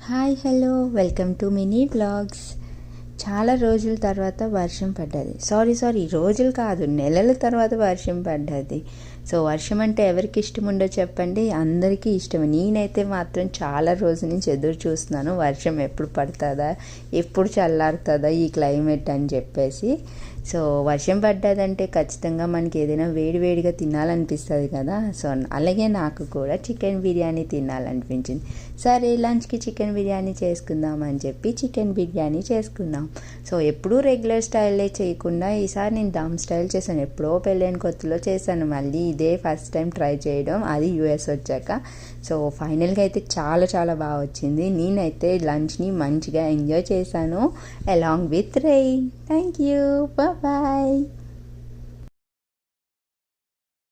Hi hello welcome to mini blogs. చాలా రోజుల తర్వాత వర్షం పడ్డది. సారీ రోజులు కాదు, నెలల తర్వాత వర్షం పడ్డది. సో వర్షం అంటే ఎవరికి ఇష్టం ఉండో చెప్పండి, అందరికీ ఇష్టం. నేనైతే మాత్రం చాలా రోజుల నుంచి ఎదురు చూస్తున్నాను, వర్షం ఎప్పుడు పడుతుందా, ఎప్పుడు చల్లారుతుందా ఈ క్లైమేట్ అని చెప్పేసి. సో వర్షం పడ్డదంటే ఖచ్చితంగా మనకి ఏదైనా వేడివేడిగా తినాలనిపిస్తుంది కదా. సో అలాగే నాకు కూడా చికెన్ బిర్యానీ తినాలనిపించింది. సరే లంచ్కి చికెన్ బిర్యానీ చేసుకుందాం అని చెప్పి చికెన్ బిర్యానీ చేసుకున్నాం. సో ఎప్పుడూ రెగ్యులర్ స్టైలే చేయకుండా ఈసారి నేను దమ్ స్టైల్ చేశాను. ఎప్పుడో పెళ్ళైన కొత్తలో చేశాను, మళ్ళీ ఇదే ఫస్ట్ టైం ట్రై చేయడం, అది యూఎస్ వచ్చాక. సో ఫైనల్గా అయితే చాలా చాలా బాగా వచ్చింది. నేనైతే లంచ్ని మంచిగా ఎంజాయ్ చేశాను along with rain. Thank you, bye.